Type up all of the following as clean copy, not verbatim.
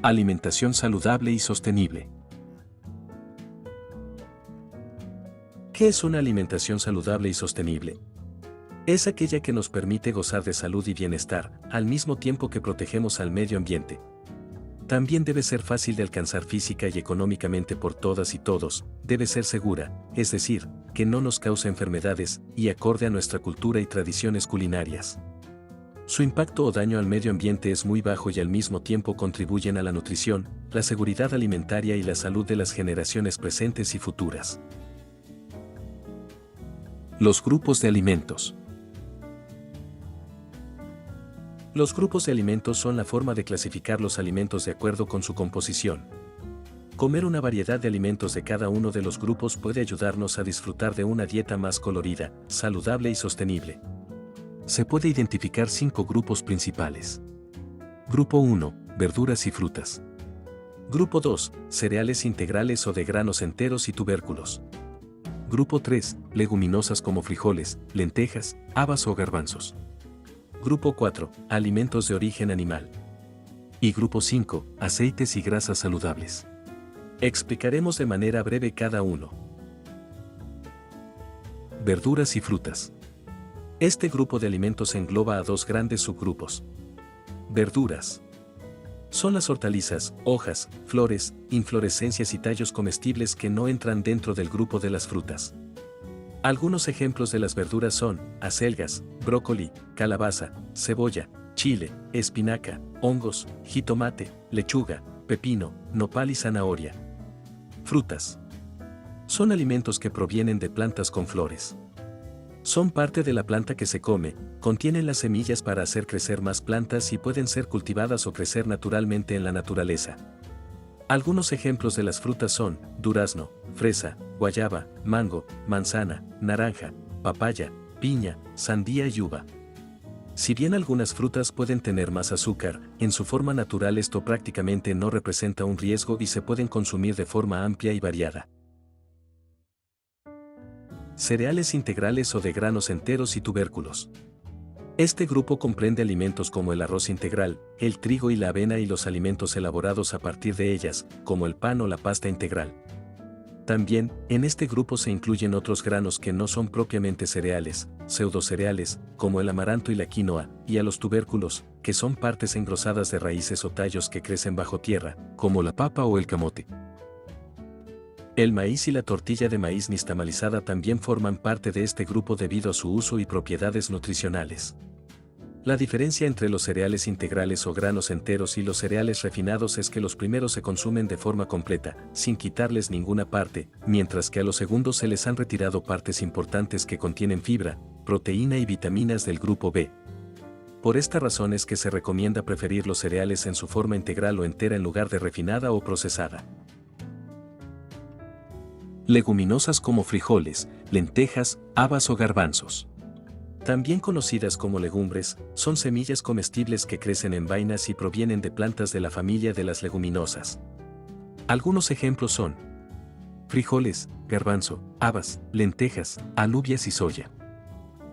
Alimentación saludable y sostenible. ¿Qué es una alimentación saludable y sostenible? Es aquella que nos permite gozar de salud y bienestar, al mismo tiempo que protegemos al medio ambiente. También debe ser fácil de alcanzar física y económicamente por todas y todos, debe ser segura, es decir, que no nos cause enfermedades, y acorde a nuestra cultura y tradiciones culinarias. Su impacto o daño al medio ambiente es muy bajo y al mismo tiempo contribuyen a la nutrición, la seguridad alimentaria y la salud de las generaciones presentes y futuras. Los grupos de alimentos. Los grupos de alimentos son la forma de clasificar los alimentos de acuerdo con su composición. Comer una variedad de alimentos de cada uno de los grupos puede ayudarnos a disfrutar de una dieta más colorida, saludable y sostenible. Se puede identificar 5 grupos principales. Grupo 1, verduras y frutas. Grupo 2, cereales integrales o de granos enteros y tubérculos. Grupo 3, leguminosas como frijoles, lentejas, habas o garbanzos. Grupo 4, alimentos de origen animal. Y Grupo 5, aceites y grasas saludables. Explicaremos de manera breve cada uno. Verduras y frutas. Este grupo de alimentos engloba a 2 grandes subgrupos. Verduras. Son las hortalizas, hojas, flores, inflorescencias y tallos comestibles que no entran dentro del grupo de las frutas. Algunos ejemplos de las verduras son acelgas, brócoli, calabaza, cebolla, chile, espinaca, hongos, jitomate, lechuga, pepino, nopal y zanahoria. Frutas. Son alimentos que provienen de plantas con flores. Son parte de la planta que se come, contienen las semillas para hacer crecer más plantas y pueden ser cultivadas o crecer naturalmente en la naturaleza. Algunos ejemplos de las frutas son durazno, fresa, guayaba, mango, manzana, naranja, papaya, piña, sandía y uva. Si bien algunas frutas pueden tener más azúcar, en su forma natural esto prácticamente no representa un riesgo y se pueden consumir de forma amplia y variada. Cereales integrales o de granos enteros y tubérculos. Este grupo comprende alimentos como el arroz integral, el trigo y la avena y los alimentos elaborados a partir de ellas, como el pan o la pasta integral. También, en este grupo se incluyen otros granos que no son propiamente cereales, pseudocereales, como el amaranto y la quinoa, y a los tubérculos, que son partes engrosadas de raíces o tallos que crecen bajo tierra, como la papa o el camote. El maíz y la tortilla de maíz nixtamalizada también forman parte de este grupo debido a su uso y propiedades nutricionales. La diferencia entre los cereales integrales o granos enteros y los cereales refinados es que los primeros se consumen de forma completa, sin quitarles ninguna parte, mientras que a los segundos se les han retirado partes importantes que contienen fibra, proteína y vitaminas del grupo B. Por esta razón es que se recomienda preferir los cereales en su forma integral o entera en lugar de refinada o procesada. Leguminosas como frijoles, lentejas, habas o garbanzos. También conocidas como legumbres, son semillas comestibles que crecen en vainas y provienen de plantas de la familia de las leguminosas. Algunos ejemplos son frijoles, garbanzo, habas, lentejas, alubias y soya.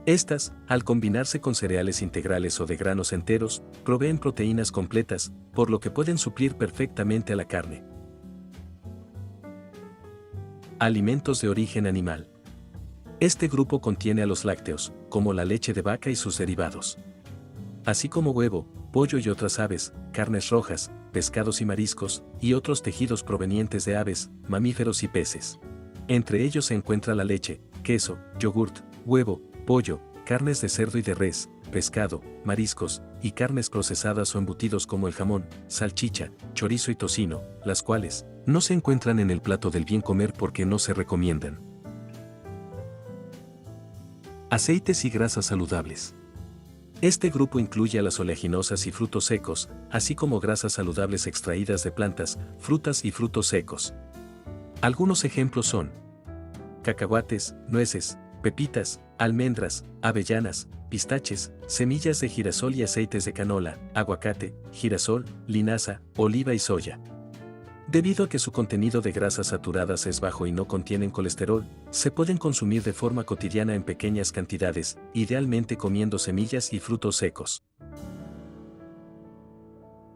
Estas, al combinarse con cereales integrales o de granos enteros, proveen proteínas completas, por lo que pueden suplir perfectamente a la carne. Alimentos de origen animal. Este grupo contiene a los lácteos, como la leche de vaca y sus derivados, así como huevo, pollo y otras aves, carnes rojas, pescados y mariscos, y otros tejidos provenientes de aves, mamíferos y peces. Entre ellos se encuentra la leche, queso, yogurt, huevo, pollo, carnes de cerdo y de res, pescado, mariscos, y carnes procesadas o embutidos como el jamón, salchicha, chorizo y tocino, las cuales no se encuentran en el plato del bien comer porque no se recomiendan. Aceites y grasas saludables. Este grupo incluye a las oleaginosas y frutos secos, así como grasas saludables extraídas de plantas, frutas y frutos secos. Algunos ejemplos son cacahuates, nueces, pepitas, almendras, avellanas, pistaches, semillas de girasol y aceites de canola, aguacate, girasol, linaza, oliva y soya. Debido a que su contenido de grasas saturadas es bajo y no contienen colesterol, se pueden consumir de forma cotidiana en pequeñas cantidades, idealmente comiendo semillas y frutos secos.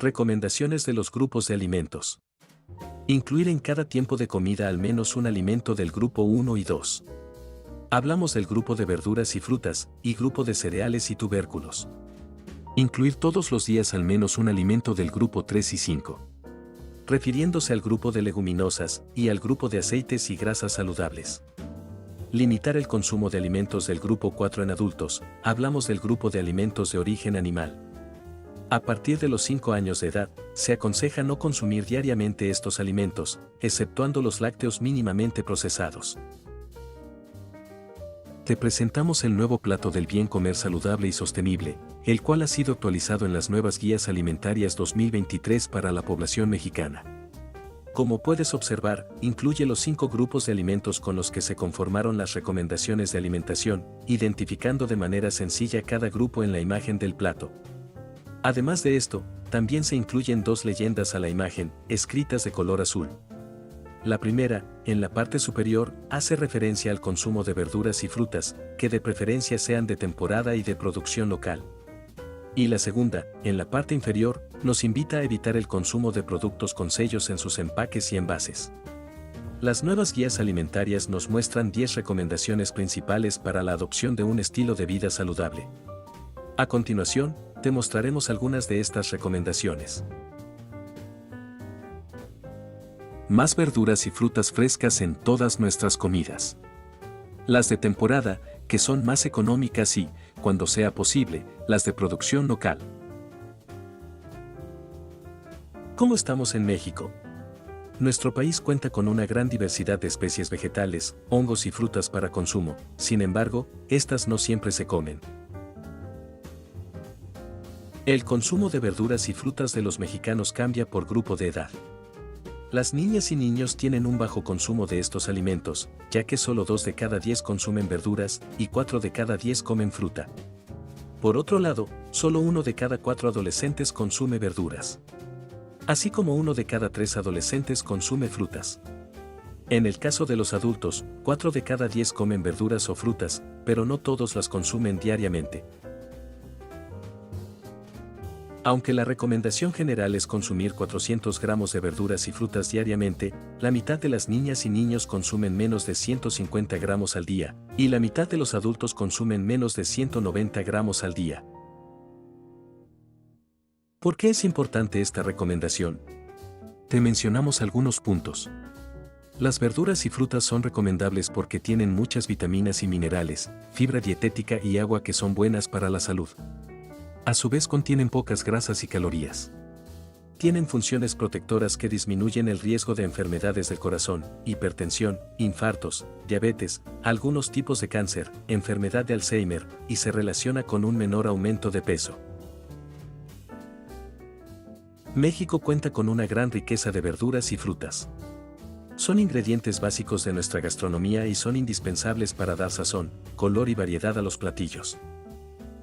Recomendaciones de los grupos de alimentos. Incluir en cada tiempo de comida al menos un alimento del grupo 1 y 2. Hablamos del grupo de verduras y frutas, y grupo de cereales y tubérculos. Incluir todos los días al menos un alimento del grupo 3 y 5. Refiriéndose al grupo de leguminosas, y al grupo de aceites y grasas saludables. Limitar el consumo de alimentos del grupo 4 en adultos, hablamos del grupo de alimentos de origen animal. A partir de los 5 años de edad, se aconseja no consumir diariamente estos alimentos, exceptuando los lácteos mínimamente procesados. Te presentamos el nuevo plato del bien comer saludable y sostenible, el cual ha sido actualizado en las nuevas Guías Alimentarias 2023 para la población mexicana. Como puedes observar, incluye los 5 grupos de alimentos con los que se conformaron las recomendaciones de alimentación, identificando de manera sencilla cada grupo en la imagen del plato. Además de esto, también se incluyen 2 leyendas a la imagen, escritas de color azul. La primera, en la parte superior, hace referencia al consumo de verduras y frutas, que de preferencia sean de temporada y de producción local. Y la segunda, en la parte inferior, nos invita a evitar el consumo de productos con sellos en sus empaques y envases. Las nuevas guías alimentarias nos muestran 10 recomendaciones principales para la adopción de un estilo de vida saludable. A continuación, te mostraremos algunas de estas recomendaciones. Más verduras y frutas frescas en todas nuestras comidas. Las de temporada, que son más económicas y, cuando sea posible, las de producción local. ¿Cómo estamos en México? Nuestro país cuenta con una gran diversidad de especies vegetales, hongos y frutas para consumo, sin embargo, estas no siempre se comen. El consumo de verduras y frutas de los mexicanos cambia por grupo de edad. Las niñas y niños tienen un bajo consumo de estos alimentos, ya que solo 2 de cada 10 consumen verduras y 4 de cada 10 comen fruta. Por otro lado, solo 1 de cada 4 adolescentes consume verduras. Así como 1 de cada 3 adolescentes consume frutas. En el caso de los adultos, 4 de cada 10 comen verduras o frutas, pero no todos las consumen diariamente. Aunque la recomendación general es consumir 400 gramos de verduras y frutas diariamente, la mitad de las niñas y niños consumen menos de 150 gramos al día, y la mitad de los adultos consumen menos de 190 gramos al día. ¿Por qué es importante esta recomendación? Te mencionamos algunos puntos. Las verduras y frutas son recomendables porque tienen muchas vitaminas y minerales, fibra dietética y agua que son buenas para la salud. A su vez contienen pocas grasas y calorías. Tienen funciones protectoras que disminuyen el riesgo de enfermedades del corazón, hipertensión, infartos, diabetes, algunos tipos de cáncer, enfermedad de Alzheimer, y se relaciona con un menor aumento de peso. México cuenta con una gran riqueza de verduras y frutas. Son ingredientes básicos de nuestra gastronomía y son indispensables para dar sazón, color y variedad a los platillos.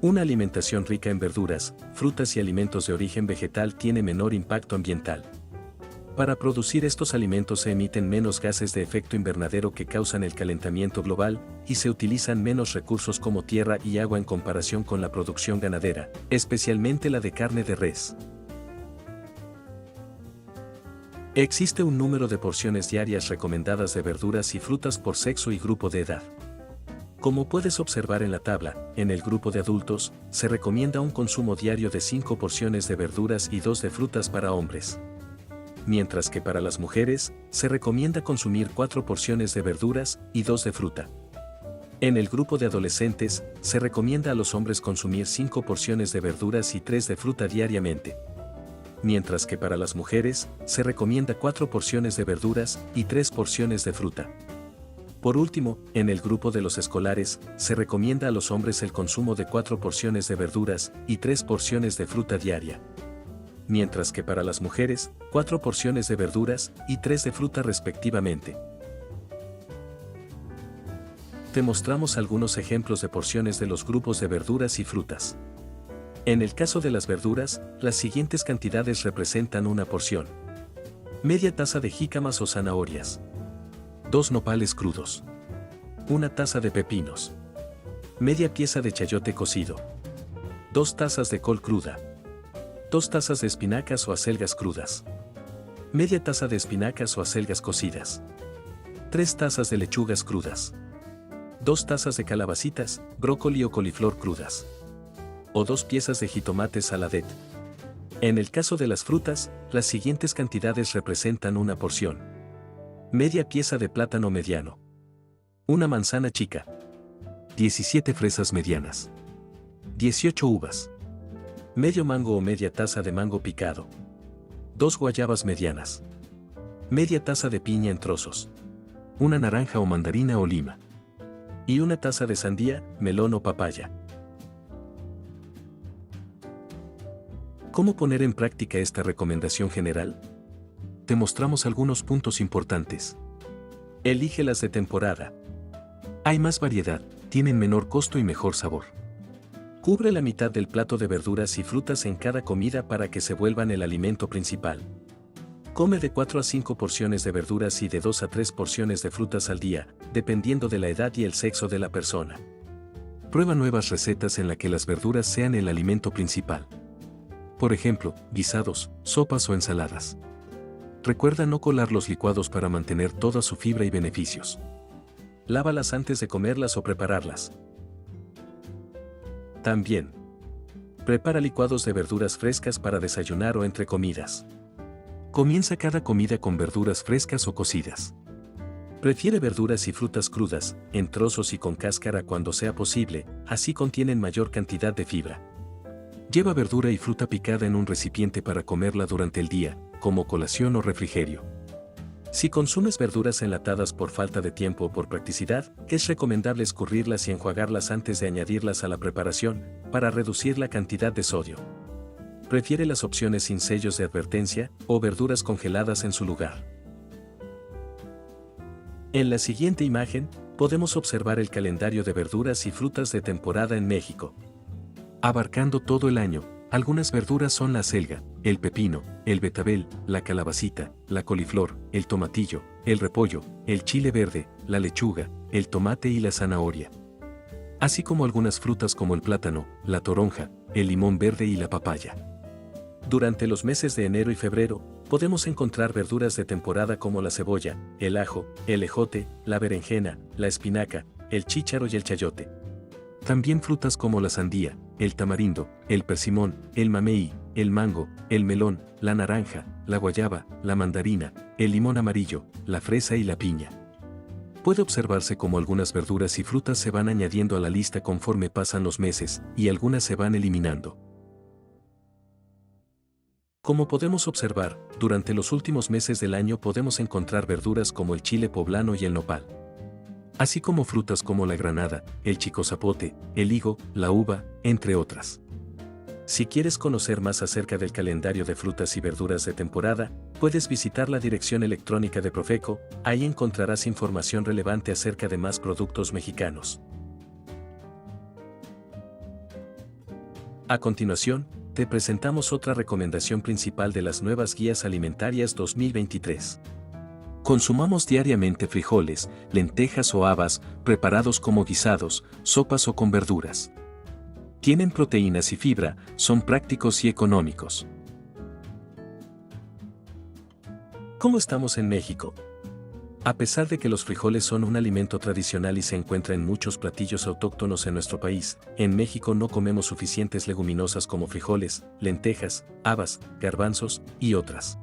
Una alimentación rica en verduras, frutas y alimentos de origen vegetal tiene menor impacto ambiental. Para producir estos alimentos se emiten menos gases de efecto invernadero que causan el calentamiento global, y se utilizan menos recursos como tierra y agua en comparación con la producción ganadera, especialmente la de carne de res. Existe un número de porciones diarias recomendadas de verduras y frutas por sexo y grupo de edad. Como puedes observar en la tabla, en el grupo de adultos, se recomienda un consumo diario de 5 porciones de verduras y 2 de frutas para hombres. Mientras que para las mujeres, se recomienda consumir 4 porciones de verduras y 2 de fruta. En el grupo de adolescentes, se recomienda a los hombres consumir 5 porciones de verduras y 3 de fruta diariamente. Mientras que para las mujeres, se recomienda 4 porciones de verduras y 3 porciones de fruta. Por último, en el grupo de los escolares, se recomienda a los hombres el consumo de 4 porciones de verduras y 3 porciones de fruta diaria. Mientras que para las mujeres, 4 porciones de verduras y 3 de fruta respectivamente. Te mostramos algunos ejemplos de porciones de los grupos de verduras y frutas. En el caso de las verduras, las siguientes cantidades representan una porción. Media taza de jícamas o zanahorias. 2 nopales crudos. 1 taza de pepinos. Media pieza de chayote cocido. 2 tazas de col cruda. 2 tazas de espinacas o acelgas crudas. Media taza de espinacas o acelgas cocidas. 3 tazas de lechugas crudas. 2 tazas de calabacitas, brócoli o coliflor crudas. O 2 piezas de jitomate saladet. En el caso de las frutas, las siguientes cantidades representan una porción. Media pieza de plátano mediano. Una manzana chica. 17 fresas medianas. 18 uvas. Medio mango o media taza de mango picado. 2 guayabas medianas. Media taza de piña en trozos. Una naranja o mandarina o lima. Y una taza de sandía, melón o papaya. ¿Cómo poner en práctica esta recomendación general? Te mostramos algunos puntos importantes. Elígelas de temporada. Hay más variedad, tienen menor costo y mejor sabor. Cubre la mitad del plato de verduras y frutas en cada comida para que se vuelvan el alimento principal. Come de 4 a 5 porciones de verduras y de 2 a 3 porciones de frutas al día, dependiendo de la edad y el sexo de la persona. Prueba nuevas recetas en las que las verduras sean el alimento principal. Por ejemplo, guisados, sopas o ensaladas. Recuerda no colar los licuados para mantener toda su fibra y beneficios. Lávalas antes de comerlas o prepararlas. También, prepara licuados de verduras frescas para desayunar o entre comidas. Comienza cada comida con verduras frescas o cocidas. Prefiere verduras y frutas crudas, en trozos y con cáscara cuando sea posible, así contienen mayor cantidad de fibra. Lleva verdura y fruta picada en un recipiente para comerla durante el día, como colación o refrigerio. Si consumes verduras enlatadas por falta de tiempo o por practicidad, es recomendable escurrirlas y enjuagarlas antes de añadirlas a la preparación, para reducir la cantidad de sodio. Prefiere las opciones sin sellos de advertencia o verduras congeladas en su lugar. En la siguiente imagen, podemos observar el calendario de verduras y frutas de temporada en México. Abarcando todo el año, algunas verduras son la acelga, el pepino, el betabel, la calabacita, la coliflor, el tomatillo, el repollo, el chile verde, la lechuga, el tomate y la zanahoria. Así como algunas frutas como el plátano, la toronja, el limón verde y la papaya. Durante los meses de enero y febrero, podemos encontrar verduras de temporada como la cebolla, el ajo, el ejote, la berenjena, la espinaca, el chícharo y el chayote. También frutas como la sandía, el tamarindo, el persimón, el mamey, el mango, el melón, la naranja, la guayaba, la mandarina, el limón amarillo, la fresa y la piña. Puede observarse cómo algunas verduras y frutas se van añadiendo a la lista conforme pasan los meses, y algunas se van eliminando. Como podemos observar, durante los últimos meses del año podemos encontrar verduras como el chile poblano y el nopal. Así como frutas como la granada, el chicozapote, el higo, la uva, entre otras. Si quieres conocer más acerca del calendario de frutas y verduras de temporada, puedes visitar la dirección electrónica de Profeco, ahí encontrarás información relevante acerca de más productos mexicanos. A continuación, te presentamos otra recomendación principal de las nuevas guías alimentarias 2023. Consumamos diariamente frijoles, lentejas o habas, preparados como guisados, sopas o con verduras. Tienen proteínas y fibra, son prácticos y económicos. ¿Cómo estamos en México? A pesar de que los frijoles son un alimento tradicional y se encuentra en muchos platillos autóctonos en nuestro país, en México no comemos suficientes leguminosas como frijoles, lentejas, habas, garbanzos y otras.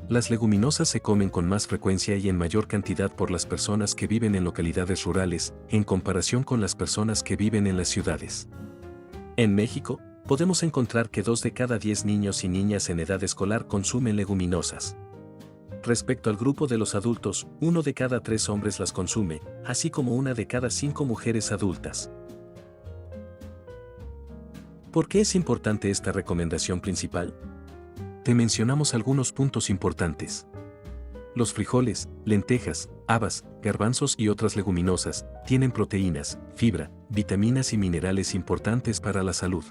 Las leguminosas se comen con más frecuencia y en mayor cantidad por las personas que viven en localidades rurales, en comparación con las personas que viven en las ciudades. En México, podemos encontrar que 2 de cada 10 niños y niñas en edad escolar consumen leguminosas. Respecto al grupo de los adultos, 1 de cada 3 hombres las consume, así como 1 de cada 5 mujeres adultas. ¿Por qué es importante esta recomendación principal? Te mencionamos algunos puntos importantes. Los frijoles, lentejas, habas, garbanzos y otras leguminosas tienen proteínas, fibra, vitaminas y minerales importantes para la salud.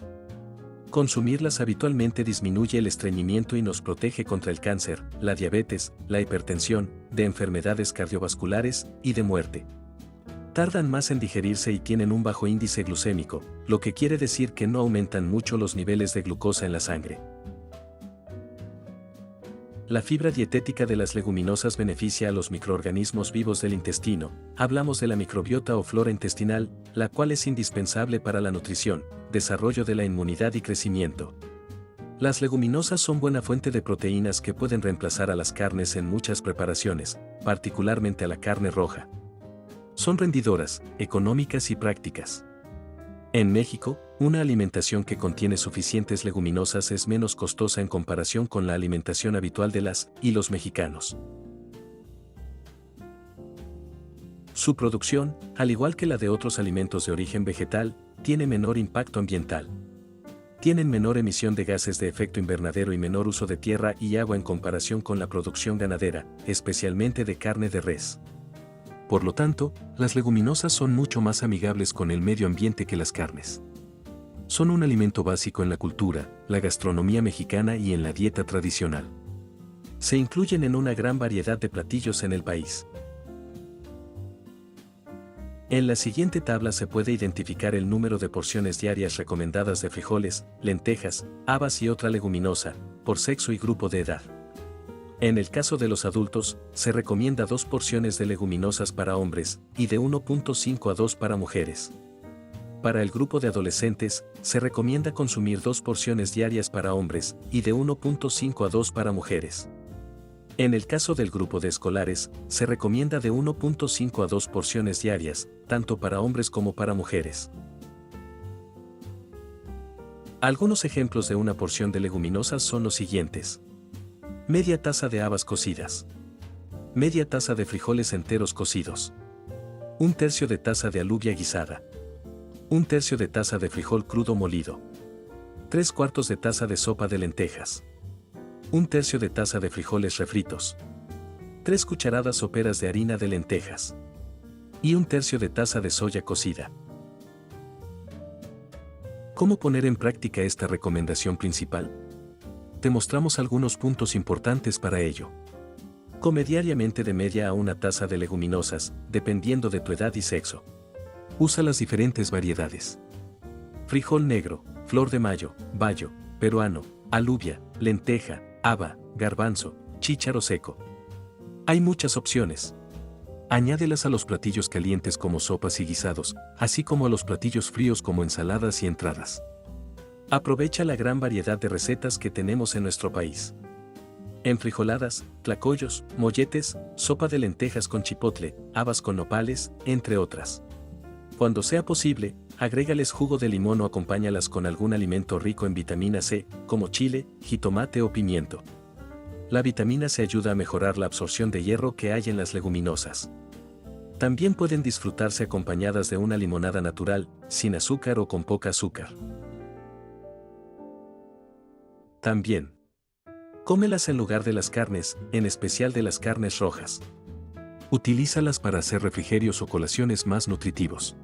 Consumirlas habitualmente disminuye el estreñimiento y nos protege contra el cáncer, la diabetes, la hipertensión, de enfermedades cardiovasculares y de muerte. Tardan más en digerirse y tienen un bajo índice glucémico, lo que quiere decir que no aumentan mucho los niveles de glucosa en la sangre. La fibra dietética de las leguminosas beneficia a los microorganismos vivos del intestino. Hablamos de la microbiota o flora intestinal, la cual es indispensable para la nutrición, desarrollo de la inmunidad y crecimiento. Las leguminosas son buena fuente de proteínas que pueden reemplazar a las carnes en muchas preparaciones, particularmente a la carne roja. Son rendidoras, económicas y prácticas. En México, una alimentación que contiene suficientes leguminosas es menos costosa en comparación con la alimentación habitual de las y los mexicanos. Su producción, al igual que la de otros alimentos de origen vegetal, tiene menor impacto ambiental. Tienen menor emisión de gases de efecto invernadero y menor uso de tierra y agua en comparación con la producción ganadera, especialmente de carne de res. Por lo tanto, las leguminosas son mucho más amigables con el medio ambiente que las carnes. Son un alimento básico en la cultura, la gastronomía mexicana y en la dieta tradicional. Se incluyen en una gran variedad de platillos en el país. En la siguiente tabla se puede identificar el número de porciones diarias recomendadas de frijoles, lentejas, habas y otra leguminosa, por sexo y grupo de edad. En el caso de los adultos, se recomienda 2 porciones de leguminosas para hombres y de 1.5 a 2 para mujeres. Para el grupo de adolescentes, se recomienda consumir 2 porciones diarias para hombres y de 1.5 a 2 para mujeres. En el caso del grupo de escolares, se recomienda de 1.5 a 2 porciones diarias, tanto para hombres como para mujeres. Algunos ejemplos de una porción de leguminosas son los siguientes. Media taza de habas cocidas. Media taza de frijoles enteros cocidos. 1/3 de taza de alubia guisada. 1/3 de taza de frijol crudo molido. 3/4 de taza de sopa de lentejas. 1/3 de taza de frijoles refritos. 3 cucharadas soperas de harina de lentejas. Y 1/3 de taza de soya cocida. ¿Cómo poner en práctica esta recomendación principal? Te mostramos algunos puntos importantes para ello. Come diariamente de media a una taza de leguminosas, dependiendo de tu edad y sexo. Usa las diferentes variedades. Frijol negro, flor de mayo, bayo, peruano, alubia, lenteja, haba, garbanzo, chícharo seco. Hay muchas opciones. Añádelas a los platillos calientes como sopas y guisados, así como a los platillos fríos como ensaladas y entradas. Aprovecha la gran variedad de recetas que tenemos en nuestro país. Enfrijoladas, tlacoyos, molletes, sopa de lentejas con chipotle, habas con nopales, entre otras. Cuando sea posible, agrégales jugo de limón o acompáñalas con algún alimento rico en vitamina C, como chile, jitomate o pimiento. La vitamina C ayuda a mejorar la absorción de hierro que hay en las leguminosas. También pueden disfrutarse acompañadas de una limonada natural, sin azúcar o con poca azúcar. También, cómelas en lugar de las carnes, en especial de las carnes rojas. Utilízalas para hacer refrigerios o colaciones más nutritivos.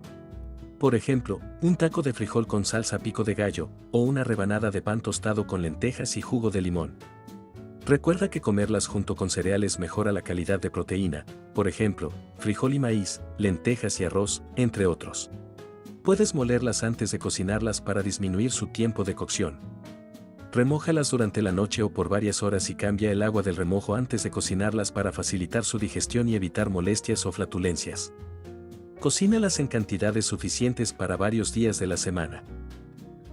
Por ejemplo, un taco de frijol con salsa pico de gallo, o una rebanada de pan tostado con lentejas y jugo de limón. Recuerda que comerlas junto con cereales mejora la calidad de proteína, por ejemplo, frijol y maíz, lentejas y arroz, entre otros. Puedes molerlas antes de cocinarlas para disminuir su tiempo de cocción. Remójalas durante la noche o por varias horas y cambia el agua del remojo antes de cocinarlas para facilitar su digestión y evitar molestias o flatulencias. Cocínalas en cantidades suficientes para varios días de la semana.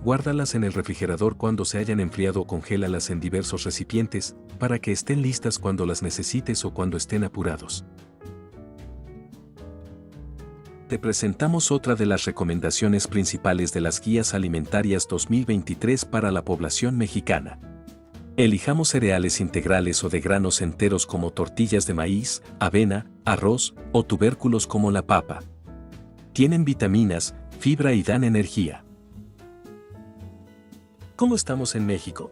Guárdalas en el refrigerador cuando se hayan enfriado o congélalas en diversos recipientes, para que estén listas cuando las necesites o cuando estén apurados. Te presentamos otra de las recomendaciones principales de las Guías Alimentarias 2023 para la población mexicana. Elijamos cereales integrales o de granos enteros como tortillas de maíz, avena, arroz o tubérculos como la papa. Tienen vitaminas, fibra y dan energía. ¿Cómo estamos en México?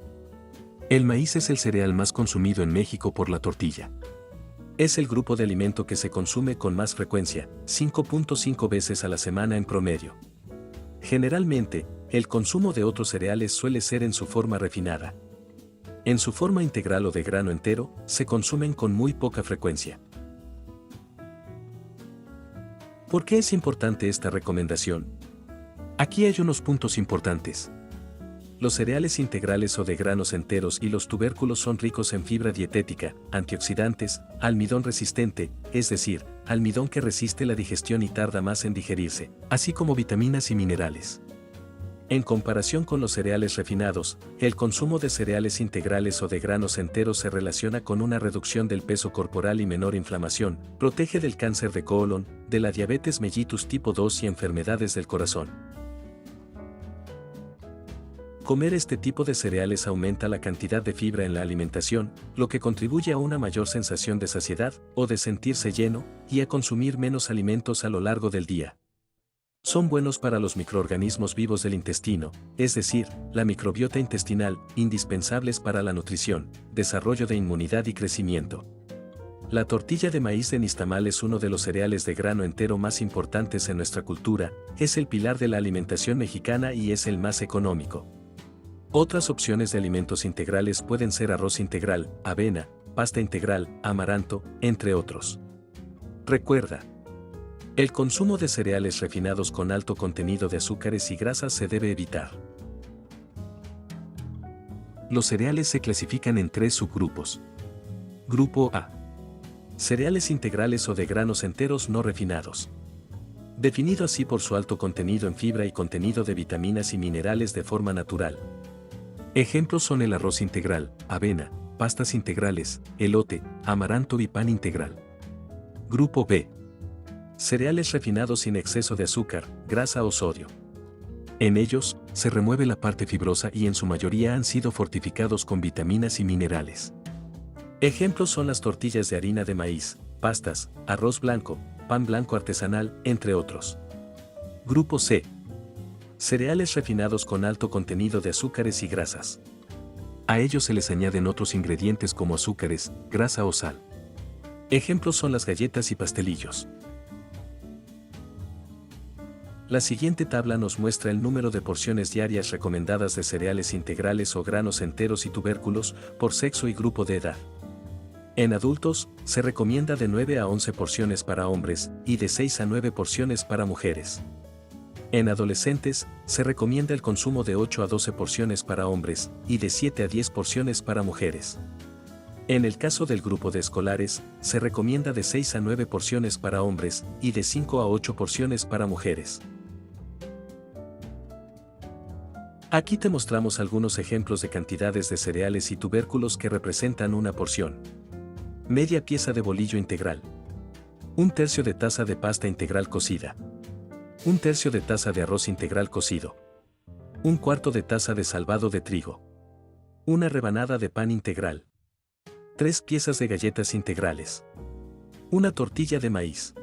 El maíz es el cereal más consumido en México por la tortilla. Es el grupo de alimento que se consume con más frecuencia, 5.5 veces a la semana en promedio. Generalmente, el consumo de otros cereales suele ser en su forma refinada. En su forma integral o de grano entero, se consumen con muy poca frecuencia. ¿Por qué es importante esta recomendación? Aquí hay unos puntos importantes. Los cereales integrales o de granos enteros y los tubérculos son ricos en fibra dietética, antioxidantes, almidón resistente, es decir, almidón que resiste la digestión y tarda más en digerirse, así como vitaminas y minerales. En comparación con los cereales refinados, el consumo de cereales integrales o de granos enteros se relaciona con una reducción del peso corporal y menor inflamación, protege del cáncer de colon, de la diabetes mellitus tipo 2 y enfermedades del corazón. Comer este tipo de cereales aumenta la cantidad de fibra en la alimentación, lo que contribuye a una mayor sensación de saciedad o de sentirse lleno, y a consumir menos alimentos a lo largo del día. Son buenos para los microorganismos vivos del intestino, es decir, la microbiota intestinal, indispensables para la nutrición, desarrollo de inmunidad y crecimiento. La tortilla de maíz de nixtamal es uno de los cereales de grano entero más importantes en nuestra cultura, es el pilar de la alimentación mexicana y es el más económico. Otras opciones de alimentos integrales pueden ser arroz integral, avena, pasta integral, amaranto, entre otros. Recuerda, el consumo de cereales refinados con alto contenido de azúcares y grasas se debe evitar. Los cereales se clasifican en 3 subgrupos. Grupo A. Cereales integrales o de granos enteros no refinados. Definido así por su alto contenido en fibra y contenido de vitaminas y minerales de forma natural. Ejemplos son el arroz integral, avena, pastas integrales, elote, amaranto y pan integral. Grupo B. Cereales refinados sin exceso de azúcar, grasa o sodio. En ellos, se remueve la parte fibrosa y en su mayoría han sido fortificados con vitaminas y minerales. Ejemplos son las tortillas de harina de maíz, pastas, arroz blanco, pan blanco artesanal, entre otros. Grupo C. Cereales refinados con alto contenido de azúcares y grasas. A ellos se les añaden otros ingredientes como azúcares, grasa o sal. Ejemplos son las galletas y pastelillos. La siguiente tabla nos muestra el número de porciones diarias recomendadas de cereales integrales o granos enteros y tubérculos, por sexo y grupo de edad. En adultos, se recomienda de 9 a 11 porciones para hombres, y de 6 a 9 porciones para mujeres. En adolescentes, se recomienda el consumo de 8 a 12 porciones para hombres, y de 7 a 10 porciones para mujeres. En el caso del grupo de escolares, se recomienda de 6 a 9 porciones para hombres, y de 5 a 8 porciones para mujeres. Aquí te mostramos algunos ejemplos de cantidades de cereales y tubérculos que representan una porción. Media pieza de bolillo integral. 1/3 de taza de pasta integral cocida. 1/3 de taza de arroz integral cocido. 1/4 de taza de salvado de trigo. Una rebanada de pan integral. 3 piezas de galletas integrales. Una tortilla de maíz.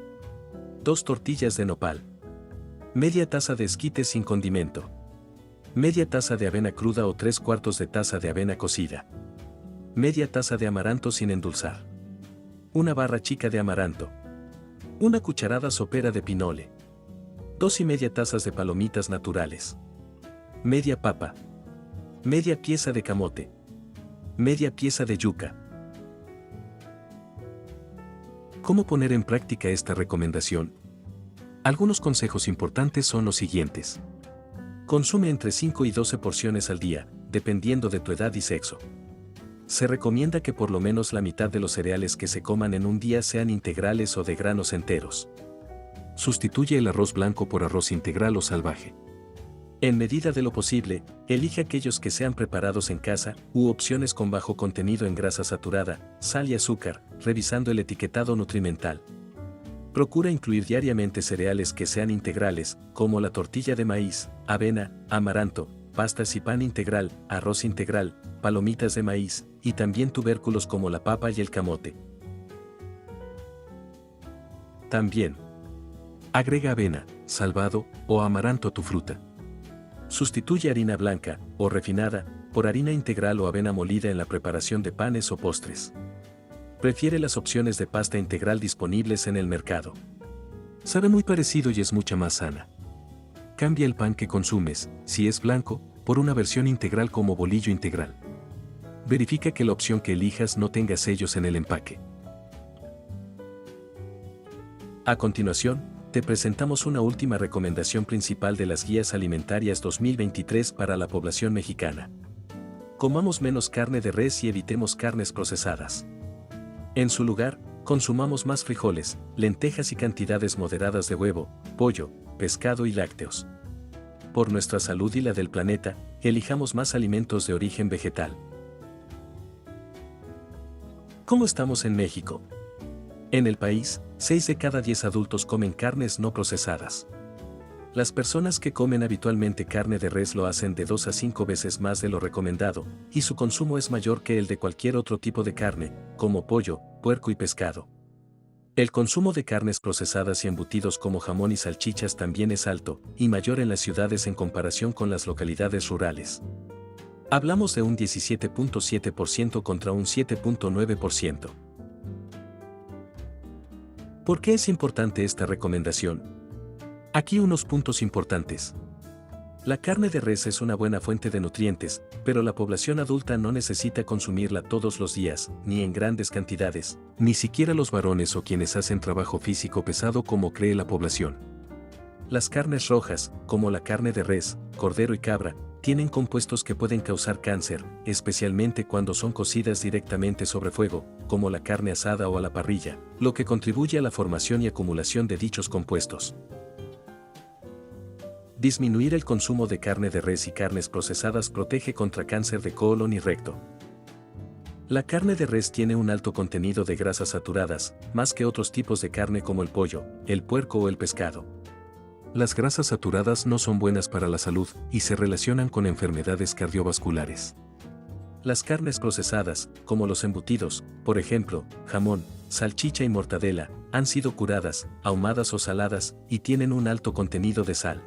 2 tortillas de nopal. Media taza de esquites sin condimento. Media taza de avena cruda o 3/4 de taza de avena cocida. Media taza de amaranto sin endulzar. Una barra chica de amaranto. Una cucharada sopera de pinole. 2,5 tazas de palomitas naturales. Media papa. Media pieza de camote. Media pieza de yuca. ¿Cómo poner en práctica esta recomendación? Algunos consejos importantes son los siguientes. Consume entre 5 y 12 porciones al día, dependiendo de tu edad y sexo. Se recomienda que por lo menos la mitad de los cereales que se coman en un día sean integrales o de granos enteros. Sustituye el arroz blanco por arroz integral o salvaje. En medida de lo posible, elige aquellos que sean preparados en casa, u opciones con bajo contenido en grasa saturada, sal y azúcar, revisando el etiquetado nutrimental. Procura incluir diariamente cereales que sean integrales, como la tortilla de maíz, avena, amaranto, pastas y pan integral, arroz integral, palomitas de maíz, y también tubérculos como la papa y el camote. También, agrega avena, salvado o amaranto a tu fruta. Sustituye harina blanca, o refinada, por harina integral o avena molida en la preparación de panes o postres. Prefiere las opciones de pasta integral disponibles en el mercado. Sabe muy parecido y es mucha más sana. Cambia el pan que consumes, si es blanco, por una versión integral como bolillo integral. Verifica que la opción que elijas no tenga sellos en el empaque. A continuación, te presentamos una última recomendación principal de las Guías Alimentarias 2023 para la población mexicana. Comamos menos carne de res y evitemos carnes procesadas. En su lugar, consumamos más frijoles, lentejas y cantidades moderadas de huevo, pollo, pescado y lácteos. Por nuestra salud y la del planeta, elijamos más alimentos de origen vegetal. ¿Cómo estamos en México? En el país, 6 de cada 10 adultos comen carnes no procesadas. Las personas que comen habitualmente carne de res lo hacen de 2 a 5 veces más de lo recomendado, y su consumo es mayor que el de cualquier otro tipo de carne, como pollo, puerco y pescado. El consumo de carnes procesadas y embutidos como jamón y salchichas también es alto, y mayor en las ciudades en comparación con las localidades rurales. Hablamos de un 17.7% contra un 7.9%. ¿Por qué es importante esta recomendación? Aquí unos puntos importantes. La carne de res es una buena fuente de nutrientes, pero la población adulta no necesita consumirla todos los días, ni en grandes cantidades, ni siquiera los varones o quienes hacen trabajo físico pesado como cree la población. Las carnes rojas, como la carne de res, cordero y cabra, tienen compuestos que pueden causar cáncer, especialmente cuando son cocidas directamente sobre fuego, como la carne asada o a la parrilla, lo que contribuye a la formación y acumulación de dichos compuestos. Disminuir el consumo de carne de res y carnes procesadas protege contra cáncer de colon y recto. La carne de res tiene un alto contenido de grasas saturadas, más que otros tipos de carne como el pollo, el puerco o el pescado. Las grasas saturadas no son buenas para la salud y se relacionan con enfermedades cardiovasculares. Las carnes procesadas, como los embutidos, por ejemplo, jamón, salchicha y mortadela, han sido curadas, ahumadas o saladas y tienen un alto contenido de sal.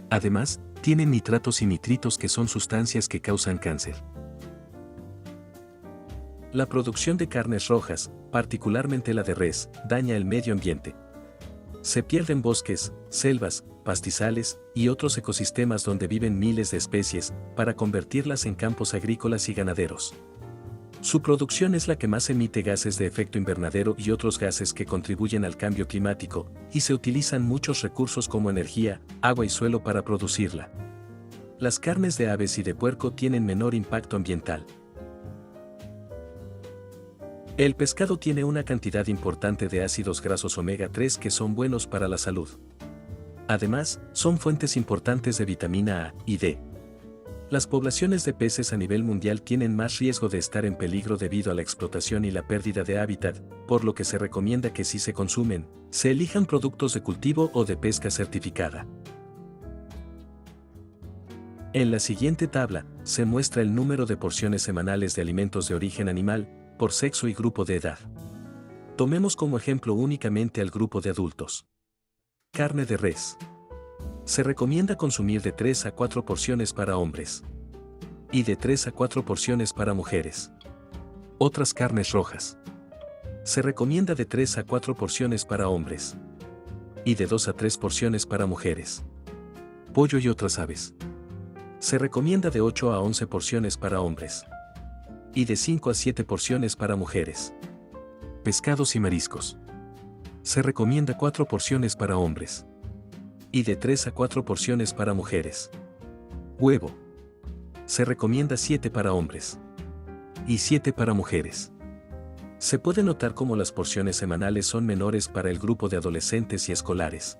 Además, tienen nitratos y nitritos que son sustancias que causan cáncer. La producción de carnes rojas, particularmente la de res, daña el medio ambiente. Se pierden bosques, selvas, pastizales y otros ecosistemas donde viven miles de especies, para convertirlas en campos agrícolas y ganaderos. Su producción es la que más emite gases de efecto invernadero y otros gases que contribuyen al cambio climático, y se utilizan muchos recursos como energía, agua y suelo para producirla. Las carnes de aves y de puerco tienen menor impacto ambiental. El pescado tiene una cantidad importante de ácidos grasos omega 3 que son buenos para la salud. Además, son fuentes importantes de vitamina A y D. Las poblaciones de peces a nivel mundial tienen más riesgo de estar en peligro debido a la explotación y la pérdida de hábitat, por lo que se recomienda que si se consumen, se elijan productos de cultivo o de pesca certificada. En la siguiente tabla, se muestra el número de porciones semanales de alimentos de origen animal, por sexo y grupo de edad. Tomemos como ejemplo únicamente al grupo de adultos. Carne de res. Se recomienda consumir de 3 a 4 porciones para hombres. Y de 3 a 4 porciones para mujeres. Otras carnes rojas. Se recomienda de 3 a 4 porciones para hombres. Y de 2 a 3 porciones para mujeres. Pollo y otras aves. Se recomienda de 8 a 11 porciones para hombres. Y de 5 a 7 porciones para mujeres. Pescados y mariscos. Se recomienda 4 porciones para hombres. Y de 3 a 4 porciones para mujeres. Huevo. Se recomienda 7 para hombres. Y 7 para mujeres. Se puede notar cómo las porciones semanales son menores para el grupo de adolescentes y escolares.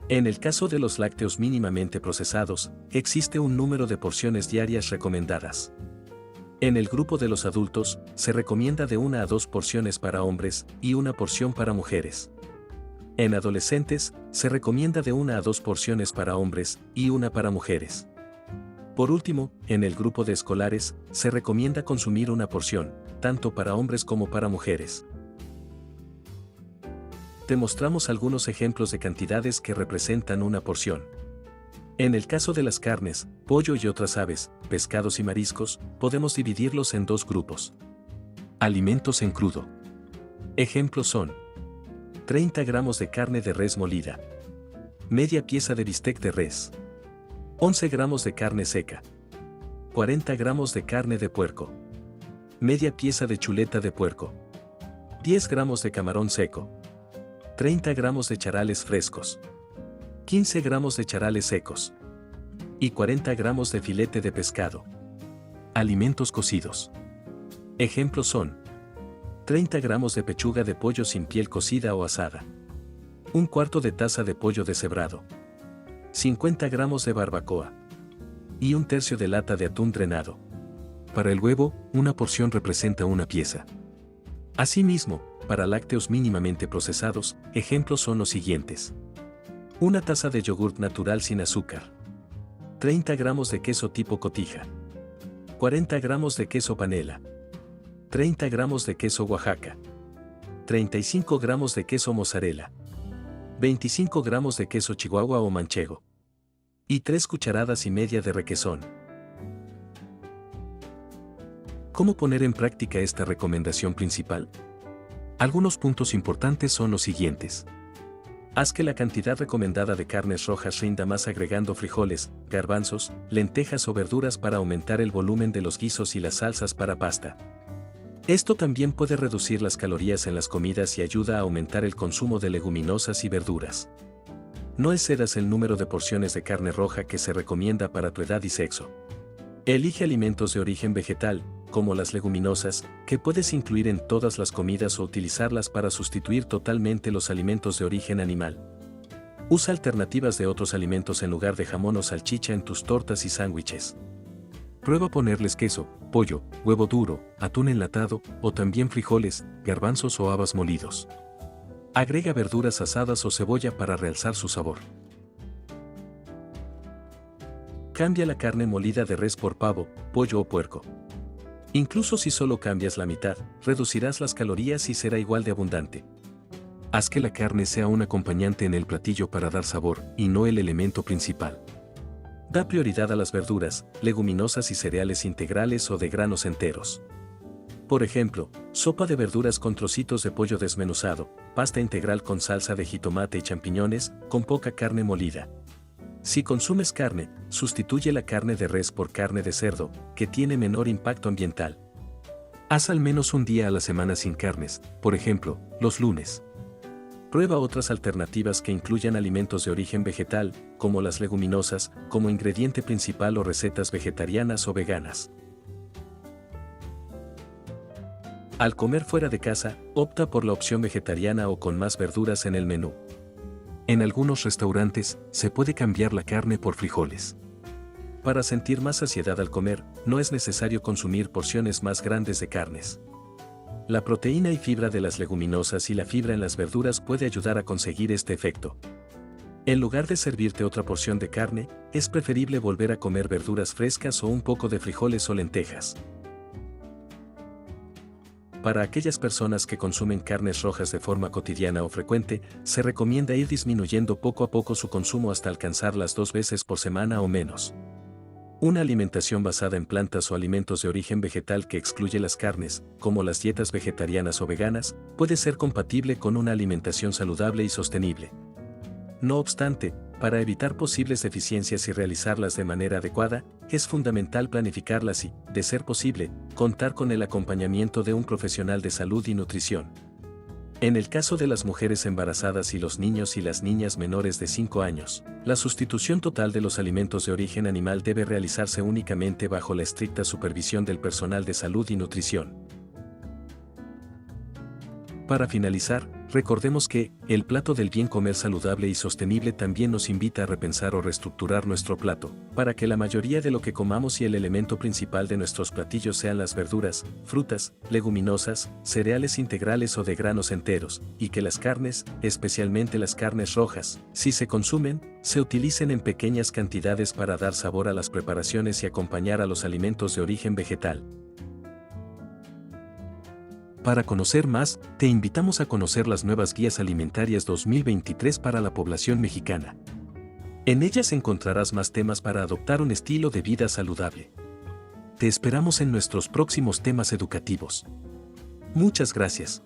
En el caso de los lácteos mínimamente procesados, existe un número de porciones diarias recomendadas. En el grupo de los adultos, se recomienda de 1 a 2 porciones para hombres y 1 porción para mujeres. En adolescentes, se recomienda de 1 a 2 porciones para hombres y 1 para mujeres. Por último, en el grupo de escolares, se recomienda consumir 1 porción, tanto para hombres como para mujeres. Te mostramos algunos ejemplos de cantidades que representan una porción. En el caso de las carnes, pollo y otras aves, pescados y mariscos, podemos dividirlos en 2 grupos. Alimentos en crudo. Ejemplos son: 30 gramos de carne de res molida. Media pieza de bistec de res. 11 gramos de carne seca. 40 gramos de carne de puerco. Media pieza de chuleta de puerco. 10 gramos de camarón seco. 30 gramos de charales frescos, 15 gramos de charales secos y 40 gramos de filete de pescado. Alimentos cocidos. Ejemplos son 30 gramos de pechuga de pollo sin piel cocida o asada, un cuarto de taza de pollo deshebrado, 50 gramos de barbacoa y un tercio de lata de atún drenado. Para el huevo, una porción representa una pieza. Asimismo, para lácteos mínimamente procesados, ejemplos son los siguientes. Una taza de yogurt natural sin azúcar, 30 gramos de queso tipo cotija, 40 gramos de queso panela, 30 gramos de queso Oaxaca, 35 gramos de queso mozzarella, 25 gramos de queso chihuahua o manchego y 3 cucharadas y media de requesón. ¿Cómo poner en práctica esta recomendación principal? Algunos puntos importantes son los siguientes. Haz que la cantidad recomendada de carnes rojas rinda más agregando frijoles, garbanzos, lentejas o verduras para aumentar el volumen de los guisos y las salsas para pasta. Esto también puede reducir las calorías en las comidas y ayuda a aumentar el consumo de leguminosas y verduras. No excedas el número de porciones de carne roja que se recomienda para tu edad y sexo. Elige alimentos de origen vegetal, como las leguminosas, que puedes incluir en todas las comidas o utilizarlas para sustituir totalmente los alimentos de origen animal. Usa alternativas de otros alimentos en lugar de jamón o salchicha en tus tortas y sándwiches. Prueba ponerles queso, pollo, huevo duro, atún enlatado o también frijoles, garbanzos o habas molidos. Agrega verduras asadas o cebolla para realzar su sabor. Cambia la carne molida de res por pavo, pollo o puerco. Incluso si solo cambias la mitad, reducirás las calorías y será igual de abundante. Haz que la carne sea un acompañante en el platillo para dar sabor, y no el elemento principal. Da prioridad a las verduras, leguminosas y cereales integrales o de granos enteros. Por ejemplo, sopa de verduras con trocitos de pollo desmenuzado, pasta integral con salsa de jitomate y champiñones, con poca carne molida. Si consumes carne, sustituye la carne de res por carne de cerdo, que tiene menor impacto ambiental. Haz al menos un día a la semana sin carnes, por ejemplo, los lunes. Prueba otras alternativas que incluyan alimentos de origen vegetal, como las leguminosas, como ingrediente principal o recetas vegetarianas o veganas. Al comer fuera de casa, opta por la opción vegetariana o con más verduras en el menú. En algunos restaurantes, se puede cambiar la carne por frijoles. Para sentir más saciedad al comer, no es necesario consumir porciones más grandes de carnes. La proteína y fibra de las leguminosas y la fibra en las verduras puede ayudar a conseguir este efecto. En lugar de servirte otra porción de carne, es preferible volver a comer verduras frescas o un poco de frijoles o lentejas. Para aquellas personas que consumen carnes rojas de forma cotidiana o frecuente, se recomienda ir disminuyendo poco a poco su consumo hasta alcanzarlas 2 veces por semana o menos. Una alimentación basada en plantas o alimentos de origen vegetal que excluye las carnes, como las dietas vegetarianas o veganas, puede ser compatible con una alimentación saludable y sostenible. No obstante, para evitar posibles deficiencias y realizarlas de manera adecuada, es fundamental planificarlas y, de ser posible, contar con el acompañamiento de un profesional de salud y nutrición. En el caso de las mujeres embarazadas y los niños y las niñas menores de 5 años, la sustitución total de los alimentos de origen animal debe realizarse únicamente bajo la estricta supervisión del personal de salud y nutrición. Para finalizar, recordemos que el plato del bien comer saludable y sostenible también nos invita a repensar o reestructurar nuestro plato, para que la mayoría de lo que comamos y el elemento principal de nuestros platillos sean las verduras, frutas, leguminosas, cereales integrales o de granos enteros, y que las carnes, especialmente las carnes rojas, si se consumen, se utilicen en pequeñas cantidades para dar sabor a las preparaciones y acompañar a los alimentos de origen vegetal. Para conocer más, te invitamos a conocer las nuevas Guías Alimentarias 2023 para la población mexicana. En ellas encontrarás más temas para adoptar un estilo de vida saludable. Te esperamos en nuestros próximos temas educativos. Muchas gracias.